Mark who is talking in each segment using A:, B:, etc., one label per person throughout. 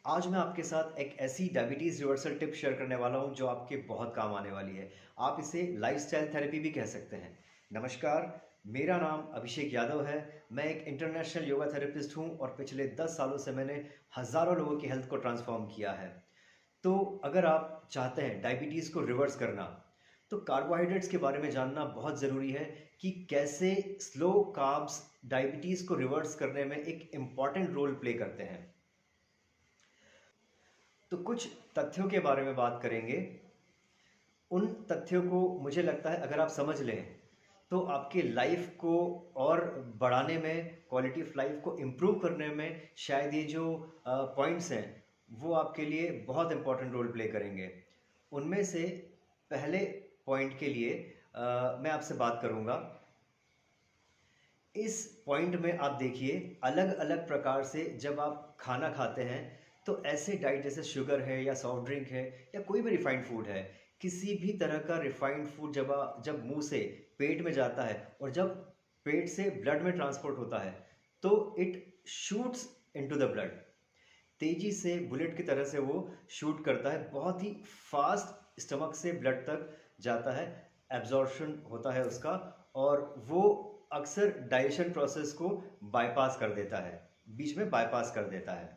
A: आज मैं आपके साथ एक ऐसी डायबिटीज़ रिवर्सल टिप शेयर करने वाला हूं जो आपके बहुत काम आने वाली है। आप इसे लाइफस्टाइल थेरेपी भी कह सकते हैं। नमस्कार, मेरा नाम अभिषेक यादव है। मैं एक इंटरनेशनल योगा थेरेपिस्ट हूं और पिछले 10 सालों से मैंने हज़ारों लोगों की हेल्थ को ट्रांसफॉर्म किया है। तो अगर आप चाहते हैं डायबिटीज़ को रिवर्स करना, तो कार्बोहाइड्रेट्स के बारे में जानना बहुत ज़रूरी है कि कैसे स्लो कार्ब्स डायबिटीज़ को रिवर्स करने में एक इम्पॉर्टेंट रोल प्ले करते हैं। तो कुछ तथ्यों के बारे में बात करेंगे। उन तथ्यों को मुझे लगता है अगर आप समझ लें तो आपके लाइफ को और बढ़ाने में, क्वालिटी ऑफ लाइफ को इम्प्रूव करने में शायद ये जो पॉइंट्स हैं वो आपके लिए बहुत इम्पोर्टेंट रोल प्ले करेंगे। उनमें से पहले पॉइंट के लिए मैं आपसे बात करूँगा। इस पॉइंट में आप देखिए, अलग अलग प्रकार से जब आप खाना खाते हैं तो ऐसे डाइट जैसे शुगर है या सॉफ्ट ड्रिंक है या कोई भी रिफाइंड फूड है, किसी भी तरह का रिफाइंड फूड जब मुंह से पेट में जाता है और जब पेट से ब्लड में ट्रांसपोर्ट होता है तो it shoots into the blood. तेजी से बुलेट की तरह से वो शूट करता है, बहुत ही फास्ट स्टमक से ब्लड तक जाता है, एब्जॉर्प्शन होता है उसका, और वो अक्सर डाइजेशन प्रोसेस को बाईपास कर देता है, बीच में बाईपास कर देता है।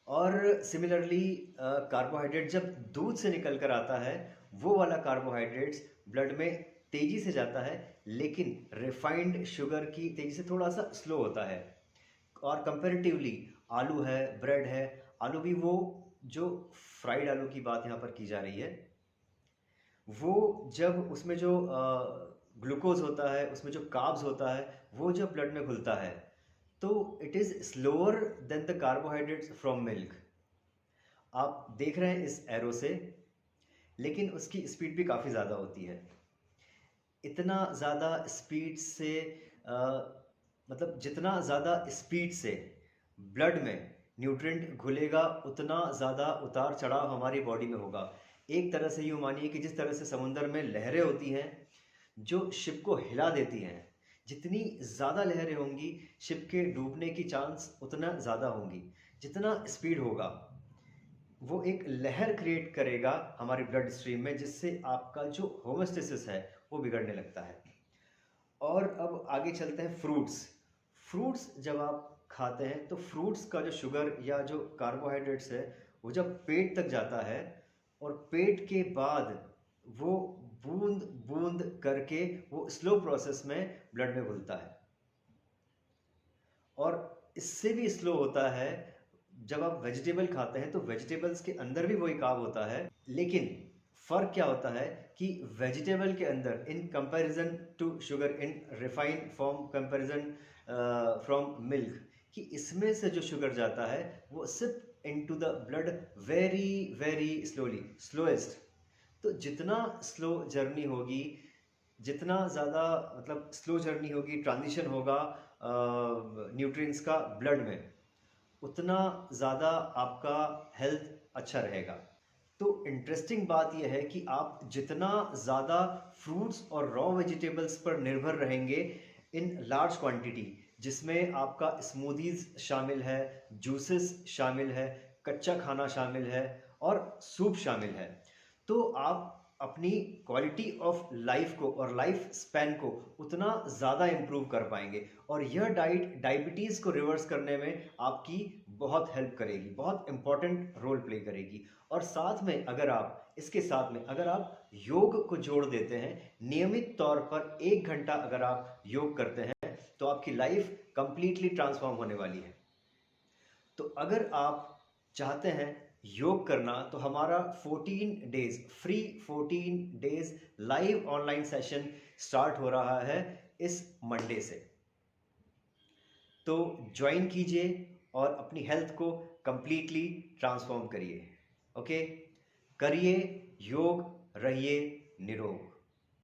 A: और सिमिलरली कार्बोहाइड्रेट जब दूध से निकल कर आता है, वो वाला कार्बोहाइड्रेट्स ब्लड में तेजी से जाता है, लेकिन रिफाइंड शुगर की तेजी से थोड़ा सा स्लो होता है। और कंपैरेटिवली आलू है, ब्रेड है, आलू भी वो जो फ्राइड आलू की बात यहाँ पर की जा रही है, वो जब उसमें जो ग्लूकोज होता है, उसमें जो कार्ब्स होता है, वो जब ब्लड में घुलता है तो it is slower then the carbohydrates from milk. आप देख रहे हैं इस एरो से, लेकिन उसकी स्पीड भी काफ़ी ज़्यादा होती है। इतना ज़्यादा स्पीड से अ, मतलब जितना ज़्यादा स्पीड से ब्लड में न्यूट्रिएंट घुलेगा उतना ज़्यादा उतार चढ़ाव हमारी बॉडी में होगा। एक तरह से यूँ मानिए कि जिस तरह से समुंदर में लहरें होती हैं जो शिप को हिला देती हैं, जितनी ज़्यादा लहरें होंगी शिप के डूबने की चांस उतना ज़्यादा होंगी। जितना स्पीड होगा वो एक लहर क्रिएट करेगा हमारी ब्लड स्ट्रीम में, जिससे आपका जो होमोस्टेसिस है वो बिगड़ने लगता है। और अब आगे चलते हैं फ्रूट्स। फ्रूट्स जब आप खाते हैं तो फ्रूट्स का जो शुगर या जो कार्बोहाइड्रेट्स है वो जब पेट तक जाता है और पेट के बाद वो बूंद बूंद करके वो स्लो प्रोसेस में ब्लड में घुलता है। और इससे भी स्लो होता है जब आप वेजिटेबल खाते हैं, तो वेजिटेबल्स के अंदर भी वही कार्ब होता है, लेकिन फ़र्क क्या होता है कि वेजिटेबल के अंदर in comparison to sugar in refined form, comparison from milk, कि इसमें से जो शुगर जाता है वो सिर्फ into the blood very very slowly, slowest. तो जितना स्लो जर्नी होगी, जितना ज़्यादा मतलब स्लो जर्नी होगी, ट्रांजिशन होगा न्यूट्रिएंट्स का ब्लड में, उतना ज़्यादा आपका हेल्थ अच्छा रहेगा। तो इंटरेस्टिंग बात यह है कि आप जितना ज़्यादा फ्रूट्स और रॉ वेजिटेबल्स पर निर्भर रहेंगे इन लार्ज क्वांटिटी, जिसमें आपका स्मूदीज़ शामिल है, जूसेस शामिल है, कच्चा खाना शामिल है और सूप शामिल है, तो आप अपनी क्वालिटी ऑफ लाइफ को और लाइफ स्पैन को उतना ज़्यादा इम्प्रूव कर पाएंगे। और यह डाइट डायबिटीज़ को रिवर्स करने में आपकी बहुत हेल्प करेगी, बहुत इंपॉर्टेंट रोल प्ले करेगी। और साथ में अगर आप इसके साथ में अगर आप योग को जोड़ देते हैं, नियमित तौर पर 1 घंटा अगर आप योग करते हैं, तो आपकी लाइफ कंप्लीटली ट्रांसफॉर्म होने वाली है। तो अगर आप चाहते हैं योग करना, तो हमारा 14 days free 14 days live online session start हो रहा है इस मंडे से। तो ज्वाइन कीजिए और अपनी हेल्थ को कंप्लीटली ट्रांसफॉर्म करिए। ओके, करिए योग, रहिए निरोग।